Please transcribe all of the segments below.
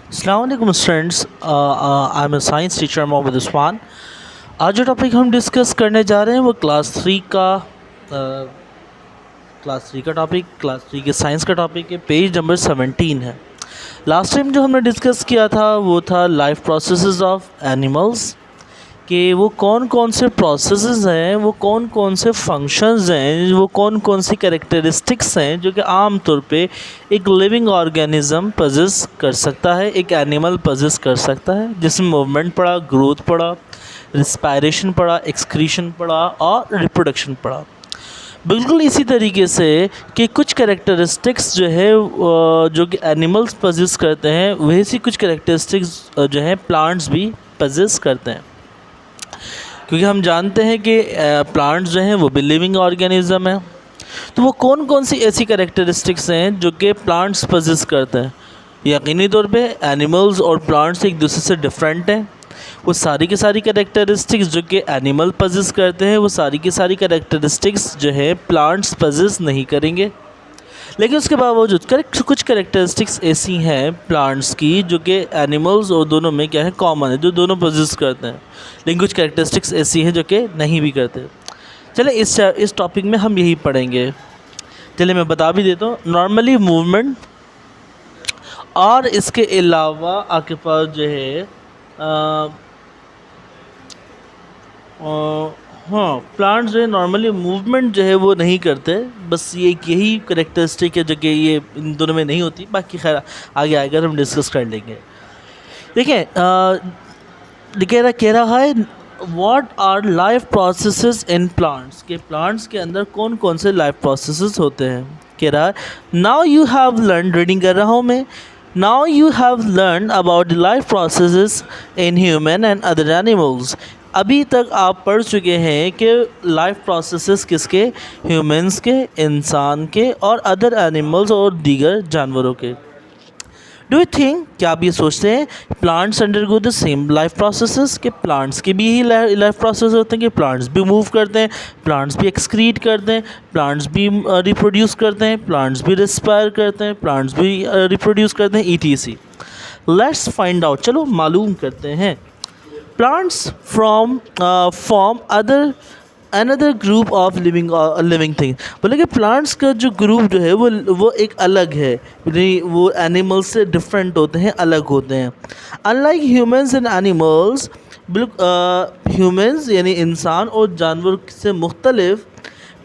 अस्सलाम students, I am a science teacher Mohammad Usman. आज जो टॉपिक हम डिस्कस करने जा रहे हैं वो क्लास थ्री के साइंस का टॉपिक है। पेज नंबर 17 है। लास्ट टाइम जो हमने डिस्कस किया था वो था लाइफ प्रोसेसेस ऑफ एनिमल्स, कि वो कौन कौन से प्रोसेसेस हैं, वो कौन कौन से फंक्शंस हैं, वो कौन कौन सी कैरेक्टरिस्टिक्स हैं जो कि आम तौर पे एक लिविंग ऑर्गेनिज्म पजेस कर सकता है, एक एनिमल पजेस कर सकता है, जिसमें मूवमेंट पड़ा, ग्रोथ पड़ा, रिस्पायरेशन पड़ा, एक्सक्रीशन पड़ा और रिप्रोडक्शन पड़ा। बिल्कुल इसी तरीके से कि कुछ कैरेक्टरिस्टिक्स जो है जो कि एनिमल्स पजेस करते हैं, वैसी कुछ कैरेक्टरिस्टिक्स जो हैं प्लांट्स भी पजेस करते हैं। क्योंकि हम जानते हैं कि प्लांट्स जो हैं वो भी लिविंग ऑर्गेनिज्म है। तो वो कौन कौन सी ऐसी कैरेक्टरिस्टिक्स हैं जो कि प्लांट्स पजेस करते हैं? यकीनी तौर पे एनिमल्स और प्लांट्स एक दूसरे से डिफरेंट हैं। वो सारी की सारी कैरेक्टरिस्टिक्स जो कि एनिमल पजेस करते हैं, वो सारी की सारी कैरेक्टरिस्टिक्स जो है प्लांट्स पजेस नहीं करेंगे। लेकिन उसके बावजूद कुछ कैरेक्टरिस्टिक्स ऐसी हैं प्लांट्स की जो कि एनिमल्स और दोनों में क्या है, कॉमन है, जो दोनों पोजेस करते हैं। लेकिन कुछ कैरेक्टरिस्टिक्स ऐसी हैं जो कि नहीं भी करते। चले इस टॉपिक में हम यही पढ़ेंगे। चलिए मैं बता भी देता हूँ। नॉर्मली मूवमेंट और इसके अलावा आपके पास जो है हाँ, प्लांट्स जो है नॉर्मली मूवमेंट जो है वो नहीं करते। बस ये यही करेक्टरिस्टिक है जो कि ये इन दोनों में नहीं होती। बाकी खैर आगे आकर हम डिस्कस कर लेंगे। देखिए कह रहा है what our life processes in plants, के प्लांट्स के अंदर कौन कौन से लाइफ प्रोसेसेस होते हैं। कह रहा है now you have learn, reading कर रहा हूँ मैं, now you have learn about the life processes in human and other animals. अभी तक आप पढ़ चुके हैं कि लाइफ प्रोसेसेस किसके, ह्यूमंस के, इंसान के और अदर एनिमल्स और दीगर जानवरों के। डू यू थिंक, क्या आप ये सोचते हैं plants undergo the same life processes, कि प्लांट्स के भी ही लाइफ प्रोसेस होते हैं, कि प्लांट्स भी मूव करते हैं, प्लांट्स भी एक्सक्रीट करते हैं, प्लांट्स भी रिप्रोड्यूस करते हैं, प्लांट्स भी रिस्पायर करते हैं, प्लांट्स भी रिप्रोड्यूस करते हैं, ETC। लेट्स फाइंड आउट, चलो मालूम करते हैं। Plants form another group of living thing. बोले कि प्लांट्स का जो ग्रुप जो है वो एक अलग है, वो एनिमल्स से डिफरेंट होते हैं, अलग होते हैं। Unlike humans and animals, humans यानी इंसान और जानवर से मुख्तलिफ,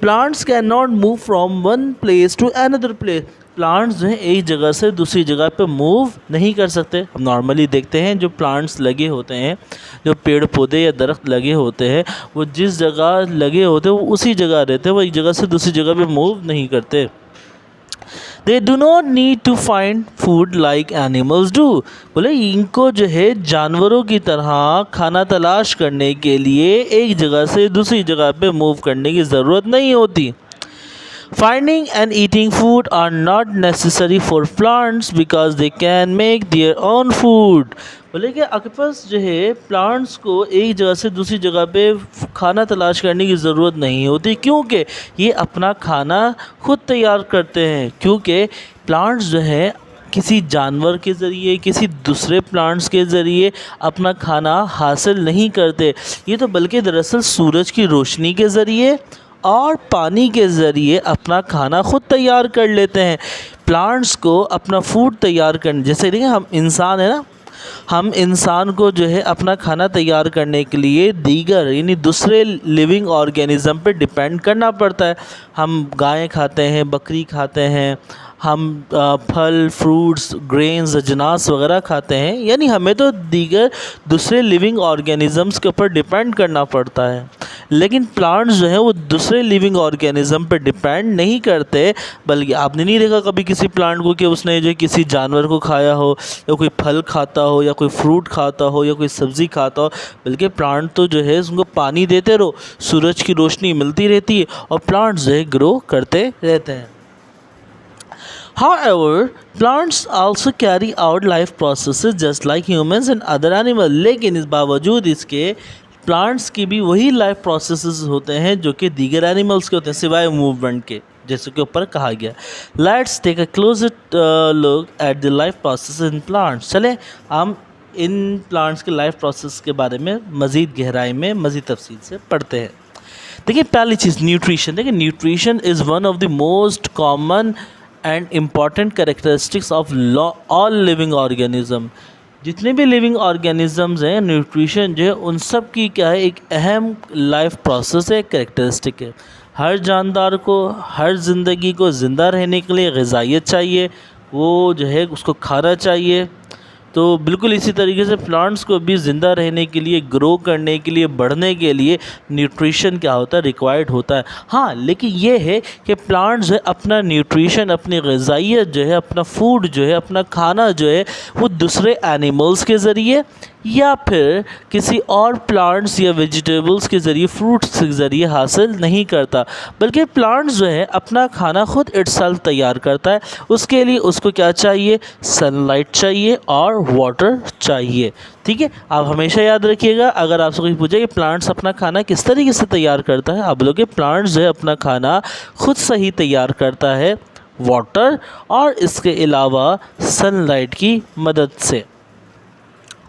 plants can not move from one place to another place. Plants जो हैं एक जगह से दूसरी जगह पे मूव नहीं कर सकते। हम नॉर्मली देखते हैं जो प्लांट्स लगे होते हैं, जो पेड़ पौधे या दरख्त लगे होते हैं, वो जिस जगह लगे होते हैं वो उसी जगह रहते हैं, वो एक जगह से दूसरी जगह पे मूव नहीं करते। They do not need to find food like animals do. बोले इनको जो है जानवरों की तरह खाना तलाश करने के लिए एक जगह से दूसरी जगह पे मूव करने की ज़रूरत नहीं होती। Finding and eating food are not necessary for plants because they can make their own food। बोले कि आपके पास जो है प्लांट्स को एक जगह से दूसरी जगह पे खाना तलाश करने की ज़रूरत नहीं होती, क्योंकि ये अपना खाना खुद तैयार करते हैं। क्योंकि प्लांट्स जो है किसी जानवर के ज़रिए, किसी दूसरे प्लांट्स के ज़रिए अपना खाना हासिल नहीं करते। ये तो बल्कि दरअसल सूरज की रोशनी के ज़रिए और पानी के ज़रिए अपना खाना खुद तैयार कर लेते हैं। प्लांट्स को अपना फूड तैयार करने, जैसे देखिए हम इंसान है ना, हम इंसान को जो है अपना खाना तैयार करने के लिए दीगर यानी दूसरे लिविंग ऑर्गेनिज्म पे डिपेंड करना पड़ता है। हम गायें खाते हैं, बकरी खाते हैं, हम फल, फ्रूट्स, ग्रेन्स, अजनास वगैरह खाते हैं, यानी हमें तो दीगर दूसरे लिविंग ऑर्गेनिजम्स के ऊपर डिपेंड करना पड़ता है। लेकिन प्लांट्स जो है वो दूसरे लिविंग ऑर्गेनिज्म पर डिपेंड नहीं करते। बल्कि आपने नहीं देखा कभी किसी प्लांट को कि उसने जो किसी जानवर को खाया हो, या कोई फल खाता हो, या कोई फ्रूट खाता हो, या कोई सब्ज़ी खाता हो। बल्कि प्लांट तो जो है उसको पानी देते रहो, सूरज की रोशनी मिलती रहती है और प्लांट्स जो है ग्रो करते रहते हैं। However, plants also carry out life processes just like humans and other animals। लेकिन इस बावजूद इसके प्लांट्स की भी वही लाइफ प्रोसेसेस होते हैं जो कि दीगर एनिमल्स के होते हैं, सिवाय मूवमेंट के। जैसे कि ऊपर कहा गया। Let's take a closer look at the life process in plants. चलें हम इन प्लांट्स के लाइफ प्रोसेस के बारे में मज़ीद गहराई में मज़ीद तफसील से पढ़ते हैं। देखिए पहली चीज़ न्यूट्रिशन। देखिए nutrition is one of the most common and important characteristics of all living organism. जितने भी लिविंग ऑर्गेनिजम्स हैं, न्यूट्रिशन जो है उन सब की क्या है, एक अहम लाइफ प्रोसेस है, कैरेक्टरिस्टिक है। हर जानदार को, हर ज़िंदगी को ज़िंदा रहने के लिए ग़िज़ाइयत चाहिए, वो जो है उसको खाना चाहिए। तो बिल्कुल इसी तरीके से प्लांट्स को भी ज़िंदा रहने के लिए, ग्रो करने के लिए, बढ़ने के लिए न्यूट्रिशन क्या होता है, रिक्वायर्ड होता है। हाँ, लेकिन ये है कि प्लांट्स जो है अपना न्यूट्रिशन, अपनी ग़िज़ाइयत जो है, अपना फूड जो है, अपना खाना जो है वो दूसरे एनिमल्स के ज़रिए या फिर किसी और प्लांट्स या वेजिटेबल्स के ज़रिए, फ्रूट्स के ज़रिए हासिल नहीं करता, बल्कि प्लांट्स जो है अपना खाना खुद इटसेल्फ तैयार करता है। उसके लिए उसको क्या चाहिए, सनलाइट चाहिए और वाटर चाहिए। ठीक है, आप हमेशा याद रखिएगा, अगर आपसे कोई पूछे कि प्लांट्स अपना खाना किस तरीके से तैयार करता है, आप बोलोगे प्लांट्स जो है अपना खाना खुद से ही तैयार करता है, वाटर और इसके अलावा सनलाइट की मदद से।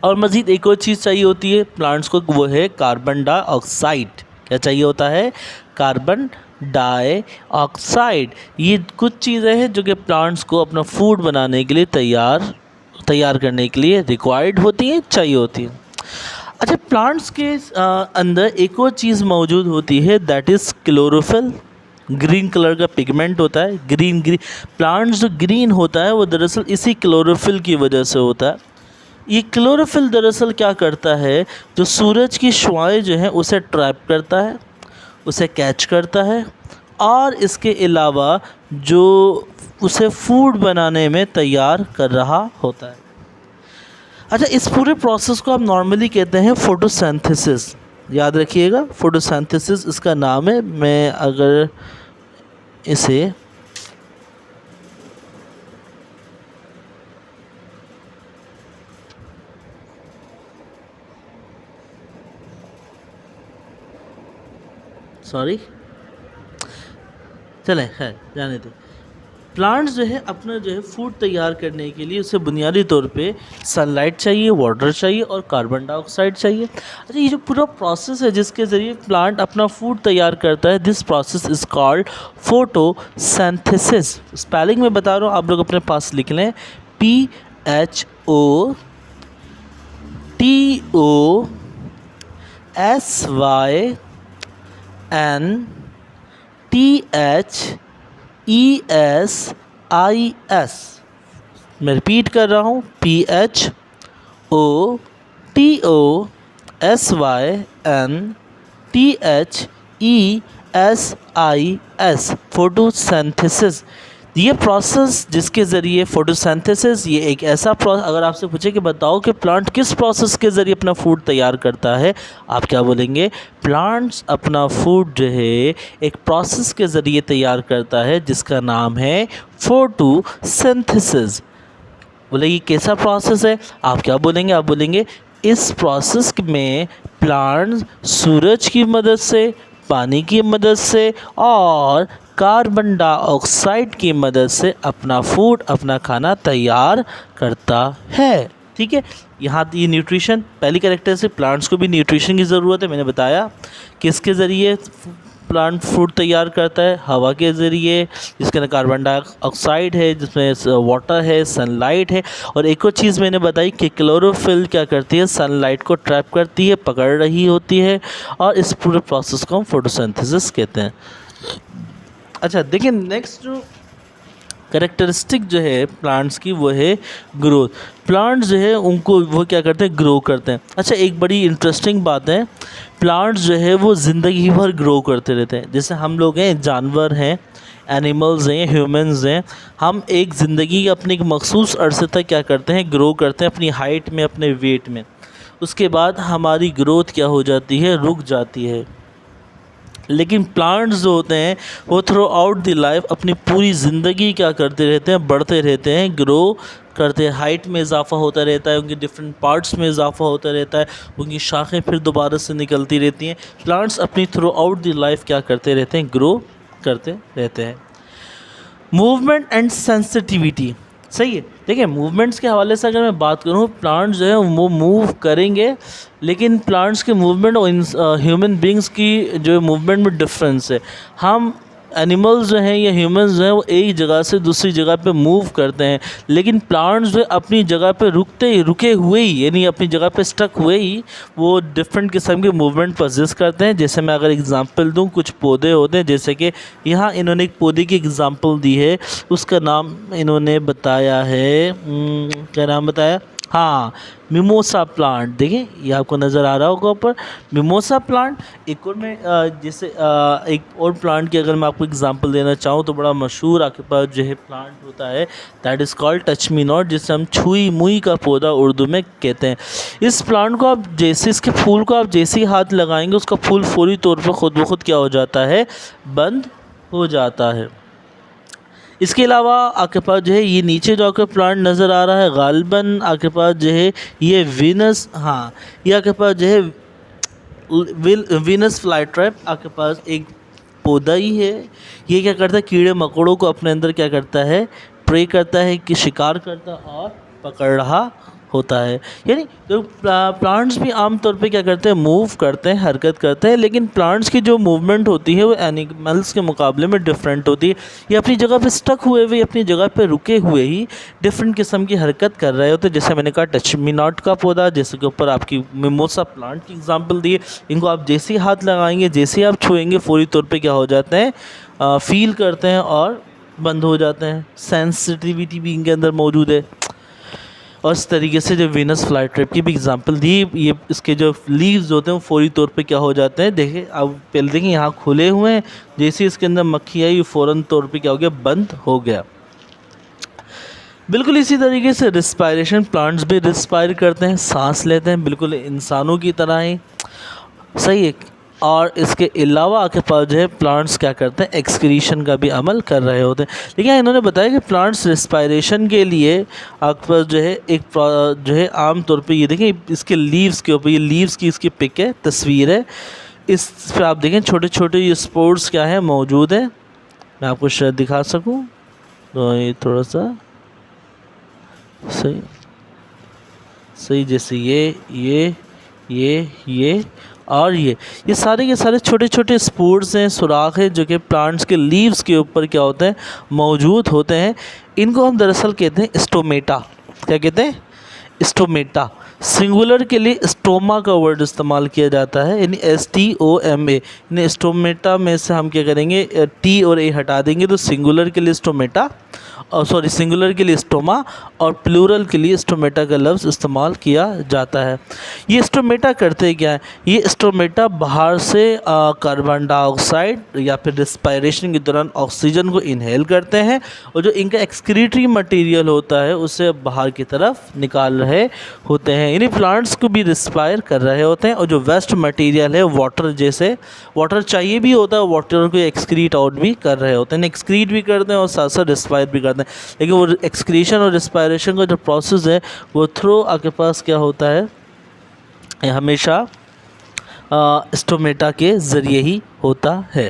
और मज़ीद एक और चीज़ चाहिए होती है प्लांट्स को, वो है कार्बन डाइऑक्साइड। क्या चाहिए होता है, कार्बन डाइऑक्साइड। ये कुछ चीज़ें हैं जो कि प्लांट्स को अपना फूड बनाने के लिए तैयार करने के लिए रिक्वायर्ड होती हैं, चाहिए होती हैं। अच्छा, प्लांट्स के अंदर एक और चीज़ मौजूद होती है, that is chlorophyll. Green colour का पिगमेंट होता है, ग्रीन प्लांट्स जो ग्रीन होता है वो दरअसल इसी क्लोरोफिल की वजह से होता है। ये क्लोरोफिल दरअसल क्या करता है, जो सूरज की शुआएं जो हैं उसे ट्रैप करता है, उसे कैच करता है और इसके अलावा जो उसे फूड बनाने में तैयार कर रहा होता है। अच्छा, इस पूरे प्रोसेस को हम नॉर्मली कहते हैं फोटोसिंथेसिस। याद रखिएगा, फोटोसिंथेसिस इसका नाम है। मैं अगर इसे चलें, है जाने दें। प्लांट्स जो है अपना जो है फूड तैयार करने के लिए उसे बुनियादी तौर पे सनलाइट चाहिए, वाटर चाहिए और कार्बन डाइऑक्साइड चाहिए। अच्छा, ये जो पूरा प्रोसेस है जिसके ज़रिए प्लांट अपना फूड तैयार करता है, this process is called photosynthesis. Spelling में बता रहा हूँ, आप लोग अपने पास लिख लें, PHOTOSYNTHESIS। मैं रिपीट कर रहा हूँ, PHOTOSYNTHESIS, फोटोसिंथेसिस। ये प्रोसेस जिसके ज़रिए फोटोसिंथेसिस, ये एक ऐसा प्रोसेस, अगर आपसे पूछे कि बताओ कि प्लांट किस प्रोसेस के ज़रिए अपना फूड तैयार करता है, आप क्या बोलेंगे, प्लांट्स अपना फूड जो है एक प्रोसेस के ज़रिए तैयार करता है जिसका नाम है फोटोसिंथेसिस। बोले ये कैसा प्रोसेस है, आप क्या बोलेंगे, आप बोलेंगे इस प्रोसेस में प्लांट्स सूरज की मदद से, पानी की मदद से और कार्बन डाइऑक्साइड की मदद से अपना फूड, अपना खाना तैयार करता है। ठीक है, यहाँ ये न्यूट्रिशन पहली कैरेक्टर से, प्लांट्स को भी न्यूट्रिशन की ज़रूरत है। मैंने बताया किसके ज़रिए प्लांट फूड तैयार करता है, हवा के ज़रिए जिसके अंदर कार्बन डाइऑक्साइड है, जिसमें वाटर है, सनलाइट है। और एक और चीज़ मैंने बताई कि क्लोरोफिल क्या करती है, सनलाइट को ट्रैप करती है, पकड़ रही होती है, और इस पूरे प्रोसेस को हम फोटोसिंथेसिस कहते हैं। अच्छा, देखिए नेक्स्ट जो कैरेक्टरिस्टिक जो है प्लांट्स की वो है ग्रोथ। प्लांट्स जो है उनको वो क्या करते हैं, ग्रो करते हैं। अच्छा, एक बड़ी इंटरेस्टिंग बात है, प्लांट्स जो है वो ज़िंदगी भर ग्रो करते रहते हैं। जैसे हम लोग हैं, जानवर हैं, एनिमल्स हैं, ह्यूमंस हैं, हम एक ज़िंदगी अपने एक मखसूस अरसे तक क्या करते हैं, ग्रो करते हैं अपनी हाइट में, अपने वेट में। उसके बाद हमारी ग्रोथ क्या हो जाती है, रुक जाती है। लेकिन प्लांट्स जो होते हैं वो थ्रू आउट द लाइफ अपनी पूरी ज़िंदगी क्या करते रहते हैं, बढ़ते रहते हैं, ग्रो करते हैं, हाइट में इजाफा होता रहता है, उनके डिफरेंट पार्ट्स में इजाफा होता रहता है, उनकी शाखें फिर दोबारा से निकलती रहती हैं। प्लांट्स अपनी थ्रू आउट द लाइफ क्या करते रहते हैं, ग्रो करते रहते हैं। मूवमेंट एंड सेंसिटिविटी, सही है। देखिए मूवमेंट्स के हवाले से अगर मैं बात करूँ, प्लांट्स जो है वो मूव करेंगे, लेकिन प्लांट्स के मूवमेंट और ह्यूमन बींग्स की जो मूवमेंट में डिफरेंस है। हम एनिमल्स जो हैं या ह्यूमंस जो हैं वो एक जगह से दूसरी जगह पे मूव करते हैं, लेकिन प्लांट्स जो अपनी जगह पे रुके हुए ही, यानी अपनी जगह पे स्टक हुए ही वो डिफरेंट किस्म के मूवमेंट परसिस्ट करते हैं। जैसे मैं अगर एग्जांपल दूं, कुछ पौधे होते हैं, जैसे कि यहाँ इन्होंने एक पौधे की एग्जांपल दी है, उसका नाम इन्होंने बताया है, क्या नाम बताया, हाँ मिमोसा प्लांट। देखिए ये आपको नज़र आ रहा होगा ऊपर, मिमोसा प्लांट। एक और मैं जैसे एक और प्लांट की अगर मैं आपको एग्जांपल देना चाहूँ तो बड़ा मशहूर आपके पास जो है प्लांट होता है, that is called touch me not, जिसे हम छुई मुई का पौधा उर्दू में कहते हैं। इस प्लांट को आप जैसे, इसके फूल को आप जैसे ही हाथ लगाएंगे, उसका फूल फौरी तौर पर खुद ब खुद क्या हो जाता है, बंद हो जाता है। इसके अलावा आपके पास जो है ये नीचे जो आपके प्लांट नज़र आ रहा है, गालिबन आपके पास जो है ये वीनस, हाँ ये आपके पास जो है वीनस फ्लाई ट्रैप आपके पास एक पौधा ही है। ये क्या करता है, कीड़े मकोड़ों को अपने अंदर क्या करता है, प्रे करता है, कि शिकार करता और पकड़ रहा होता है। यानी तो प्लांट्स भी आमतौर पे क्या करते हैं, मूव करते हैं, हरकत करते हैं, लेकिन प्लांट्स की जो मूवमेंट होती है वो एनिमल्स के मुकाबले में डिफरेंट होती है। ये अपनी जगह पे स्टक हुए हुए, अपनी जगह पे रुके हुए ही डिफरेंट किस्म की हरकत कर रहे होते हैं। जैसे मैंने कहा टच मी नॉट का पौधा, जैसे के ऊपर आपकी मिमोसा प्लांट की एग्जाम्पल दी है, इनको आप जैसे ही हाथ लगाएंगे, जैसे ही आप छुएंगे, फौरी तौर पर क्या हो जाते हैं, फील करते हैं और बंद हो जाते हैं। सेंसिटिविटी भी इनके अंदर मौजूद है। और इस तरीके से जो वीनस फ्लाई ट्रैप की भी एग्जांपल दी, ये इसके जो लीव्स होते हैं वो फौरी तौर पे क्या हो जाते हैं, देखिए अब पहले देखिए यहाँ खुले हुए हैं, जैसे इसके अंदर मक्खी आई फ़ौरन तौर पे क्या हो गया, बंद हो गया। बिल्कुल इसी तरीके से रिस्पायरेशन, प्लांट्स भी रिस्पायर करते हैं, सांस लेते हैं, बिल्कुल इंसानों की तरह ही, सही है। और इसके अलावा आपके पास जो है प्लांट्स क्या करते हैं, एक्सक्रीशन का भी अमल कर रहे होते हैं। लेकिन इन्होंने बताया कि प्लांट्स रिस्पायरेशन के लिए आपके पास जो है एक जो है आम तौर पे, ये देखें इसके लीव्स के ऊपर, ये लीव्स की इसकी पिक है, तस्वीर है, इस पर आप देखें छोटे छोटे ये स्पोर्स क्या है मौजूद है। मैं आपको शायद दिखा सकूँ तो ये थोड़ा सा सही सही, जैसे ये और ये सारे के सारे छोटे छोटे स्पोर्स हैं, सुराख हैं, जो कि प्लांट्स के लीव्स के ऊपर क्या होते हैं, मौजूद होते हैं। इनको हम दरअसल कहते हैं स्टोमेटा। क्या कहते हैं, स्टोमेटा। सिंगुलर के लिए स्टोमा का वर्ड इस्तेमाल किया जाता है, यानी STOMA, यानी स्टोमेटा में से हम क्या करेंगे, T और A हटा देंगे तो सिंगुलर के लिए स्टोमेटा, और सॉरी सिंगुलर के लिए स्टोमा और प्लूरल के लिए स्टोमेटा का लफ्ज़ इस्तेमाल किया जाता है। ये स्टोमेटा करते क्या है, ये स्टोमेटा बाहर से कार्बन डाइऑक्साइड या फिर रिस्पायरेशन के दौरान ऑक्सीजन को इनहेल करते हैं, और जो इनका एक्सक्रीटरी मटेरियल होता है उसे बाहर की तरफ निकाल रहे होते हैं, यानी प्लांट्स को भी रिस्पायर कर रहे होते हैं। और जो वेस्ट मटेरियल है, वाटर, जैसे वाटर चाहिए भी होता है, वाटर को एक्सक्रीट आउट भी कर रहे होते हैं, एक्सक्रीट भी करते हैं और साथ साथ रिस्पायर भी करते हैं। लेकिन वो एक्सक्रीशन और रिस्पायरेशन का जो प्रोसेस है वो थ्रू आपके पास क्या होता है, हमेशा स्टोमेटा के ज़रिए ही होता है।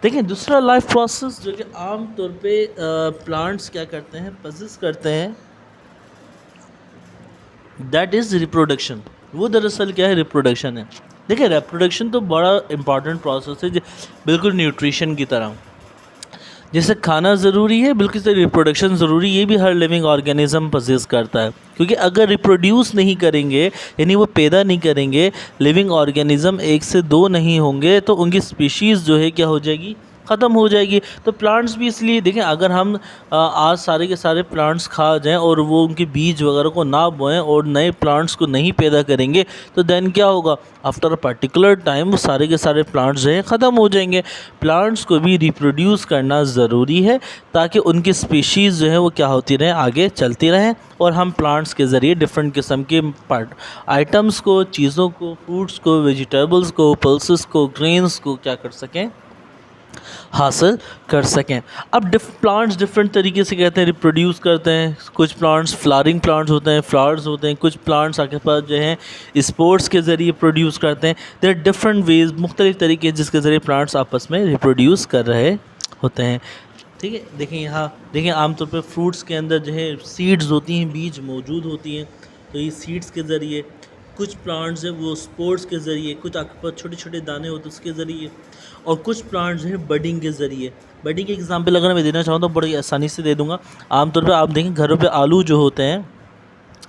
देखिए दूसरा लाइफ प्रोसेस जो कि आम तौर पे प्लांट्स क्या करते हैं, पजेस करते हैं, दैट इज़ रिप्रोडक्शन। वो दरअसल क्या है, रिप्रोडक्शन है। देखिए रिप्रोडक्शन तो बड़ा इंपॉर्टेंट प्रोसेस है, बिल्कुल न्यूट्रिशन की तरह। जैसे खाना ज़रूरी है, बिल्कुल से रिप्रोडक्शन ज़रूरी, ये भी हर लिविंग ऑर्गेनिज्म पजेस करता है। क्योंकि अगर रिप्रोड्यूस नहीं करेंगे, यानी वो पैदा नहीं करेंगे, लिविंग ऑर्गेनिज्म एक से दो नहीं होंगे, तो उनकी स्पीशीज़ जो है क्या हो जाएगी, ख़त्म हो जाएगी। तो प्लांट्स भी इसलिए देखें, अगर हम आज सारे के सारे प्लांट्स खा जाएं और वो उनके बीज वगैरह को ना बोएं और नए प्लांट्स को नहीं पैदा करेंगे, तो देन क्या होगा, आफ्टर अ पर्टिकुलर टाइम वो सारे के सारे प्लांट्स जो हैं ख़त्म हो जाएंगे। प्लांट्स को भी रिप्रोड्यूस करना ज़रूरी है ताकि उनकी स्पीशीज़ जो है वो क्या होती रहें, आगे चलती रहें, और हम प्लांट्स के ज़रिए डिफरेंट किस्म के आइटम्स को, चीज़ों को, फ्रूट्स को, वेजिटेबल्स को, पल्सेस को, ग्रेन्स को क्या कर सकें, हासिल कर सकें। अब प्लांट्स डिफरेंट तरीके से कहते हैं रिप्रोड्यूस करते हैं। कुछ प्लांट्स फ्लावरिंग प्लांट्स होते हैं, फ्लावर्स होते हैं, कुछ प्लांट्स आपके पास जो हैं स्पोर्ट्स के ज़रिए प्रोड्यूस करते हैं। देयर आर डिफरेंट वेज, मुख्तलिफ तरीके जिसके ज़रिए प्लांट्स आपस में रिप्रोड्यूस कर रहे होते हैं। ठीक है, देखिए यहाँ देखिए आमतौर पे फ्रूट्स के अंदर जो है सीड्स होती हैं, बीज मौजूद होती हैं। तो ये सीड्स के ज़रिए, कुछ प्लांट्स हैं वो स्पोर्ट्स के ज़रिए, कुछ आपके पास छोटे छोटे दाने होते हैं उसके ज़रिए, और कुछ प्लांट्स हैं बडिंग के ज़रिए। बडिंग के एग्जांपल अगर मैं देना चाहूँ तो बड़ी आसानी से दे दूँगा। आमतौर पर आप देखें घरों पे आलू जो होते हैं,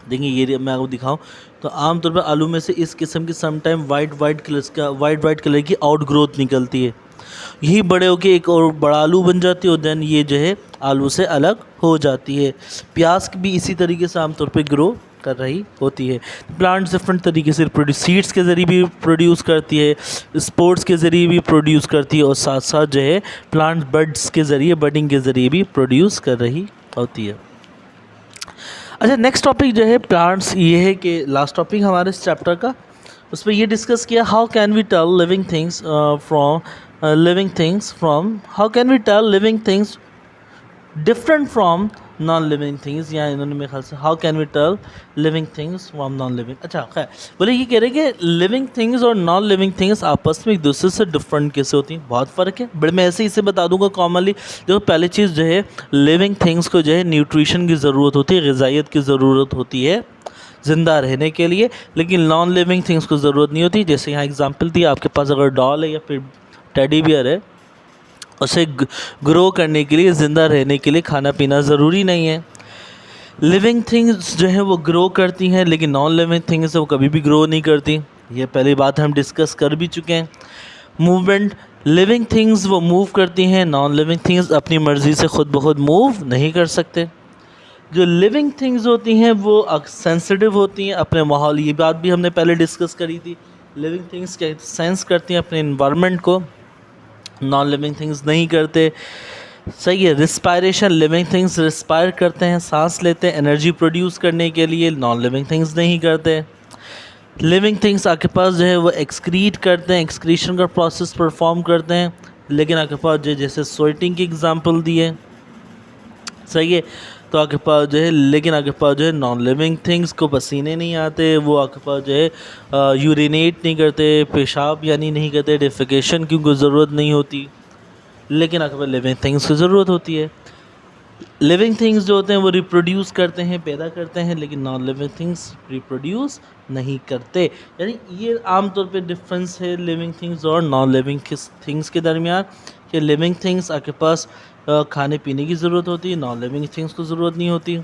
देखिए ये मैं आपको दिखाऊं तो आमतौर पर आलू में से इस किस्म की समटाइम वाइट कलर की आउट ग्रोथ निकलती है। यही बड़े होके एक और बड़ा आलू बन जाती है और देन ये जो है आलू से अलग हो जाती है। प्याज भी इसी तरीके से आमतौर पे ग्रो कर रही होती है। प्लांट्स डिफरेंट तरीके से सीड्स के ज़रिए भी प्रोड्यूस करती है, स्पोर्ट्स के ज़रिए भी प्रोड्यूस करती है, और साथ साथ जो है प्लांट बड्स के ज़रिए, बडिंग के ज़रिए भी प्रोड्यूस कर रही होती है। अच्छा, नेक्स्ट टॉपिक जो है प्लांट्स, ये है कि लास्ट टॉपिक हमारे इस चैप्टर का, उस पर ये डिस्कस किया how can we tell living things from how can we tell living things different from non living things, या इन्होंने मेरे ख्याल से how can we tell living things from non living. अच्छा खैर, बोले ये कह रहे हैं कि लिविंग थिंग्स और नॉन लिविंग थिंग्स आपस में एक दूसरे से डिफरेंट कैसे होती हैं, बहुत फ़र्क है। बट मैं ऐसे ही इसे बता दूंगा कॉमनली। देखो पहली चीज़ जो है, लिविंग थिंग्स को जो है न्यूट्रिशन की ज़रूरत होती है, ग़िज़ाइयत की ज़रूरत होती है ज़िंदा रहने के लिए, लेकिन नॉन लिविंग थिंग्स को ज़रूरत नहीं होती। जैसे यहाँ एग्जाम्पल दी, आपके पास अगर डॉल है या फिर टेडी बियर है, उसे ग्रो करने के लिए, ज़िंदा रहने के लिए खाना पीना ज़रूरी नहीं है। लिविंग थिंग्स जो है वो ग्रो करती हैं, लेकिन नॉन लिविंग थिंग्स वो कभी भी ग्रो नहीं करती। ये पहली बात हम डिस्कस कर भी चुके हैं। मूवमेंट, लिविंग थिंग्स वो मूव करती हैं, नॉन लिविंग थिंग्स अपनी मर्ज़ी से खुद ब खुद मूव नहीं कर सकते। जो लिविंग थिंग्स होती हैं वो सेंसिटिव होती हैं अपने माहौल, ये बात भी हमने पहले डिस्कस करी थी। लिविंग थिंग्स क्या सेंस करती हैं अपने इन्वायरमेंट को, नॉन लिविंग थिंग्स नहीं करते। सही है। रिस्पायरेशन, लिविंग थिंग्स रिस्पायर करते हैं, सांस लेते हैं एनर्जी प्रोड्यूस करने के लिए, नॉन लिविंग थिंग्स नहीं करते। लिविंग थिंग्स आपके पास जो है वो एक्सक्रीट करते हैं, एक्सक्रीशन का प्रोसेस परफॉर्म करते हैं, लेकिन आपके पास जो जैसे स्वेटिंग की एग्जांपल दी है, सही है, तो आपके पास जो है, लेकिन आपके पास जो है नॉन लिविंग थिंग्स को पसीने नहीं आते, वो आपके पास जो है यूरिनेट नहीं करते, पेशाब यानी नहीं करते, डिफिकेशन की उनको ज़रूरत नहीं होती, लेकिन आपके पास लिविंग थिंग्स की ज़रूरत होती है। लिविंग थिंग्स जो होते हैं वो रिप्रोड्यूस करते हैं, पैदा करते हैं, लेकिन नॉन लिविंग थिंग्स रिप्रोड्यूस नहीं करते। यानी ये आमतौर पे डिफरेंस है लिविंग थिंग्स और नॉन लिविंग थिंग्स के दरमियान, कि लिविंग थिंग्स आपके पास खाने पीने की ज़रूरत होती है, नॉन लिविंग थिंग्स को ज़रूरत नहीं होती।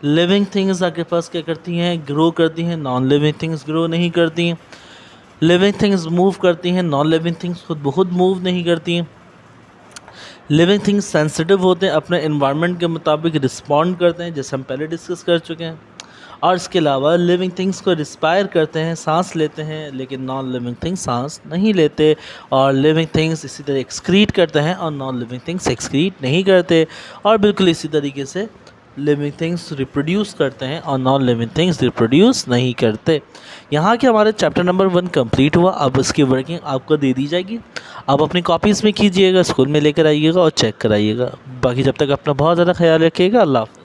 लिविंग थिंग्स आपके पास क्या करती हैं, ग्रो करती हैं, नॉन लिविंग थिंग्स ग्रो नहीं करती। लिविंग थिंग्स मूव करती हैं, नॉन लिविंग थिंग्स खुद ब खुद मूव नहीं करती। लिविंग थिंग्स सेंसिटिव होते हैं, अपने इन्वायरमेंट के मुताबिक रिस्पॉन्ड करते हैं, जैसे हम पहले डिस्कस कर चुके हैं। और इसके अलावा लिविंग थिंग्स को रिस्पायर करते हैं, सांस लेते हैं, लेकिन नॉन लिविंग थिंग्स सांस नहीं लेते। और लिविंग थिंग्स इसी तरह एक्सक्रीट करते हैं और नॉन लिविंग थिंग्स एक्सक्रीट नहीं करते। और बिल्कुल इसी तरीके से लिविंग थिंग्स रिप्रोड्यूस करते हैं और नॉन लिविंग थिंग्स रिप्रोड्यूस नहीं करते। यहाँ के हमारे चैप्टर नंबर 1 कंप्लीट हुआ। अब इसकी वर्किंग आपको दे दी जाएगी, आप अपनी कॉपीज़ में कीजिएगा, स्कूल में लेकर आइएगा और चेक कराइएगा। बाकी जब तक अपना बहुत ज़्यादा ख्याल रखिएगा। अल्लाह हाफ़िज़।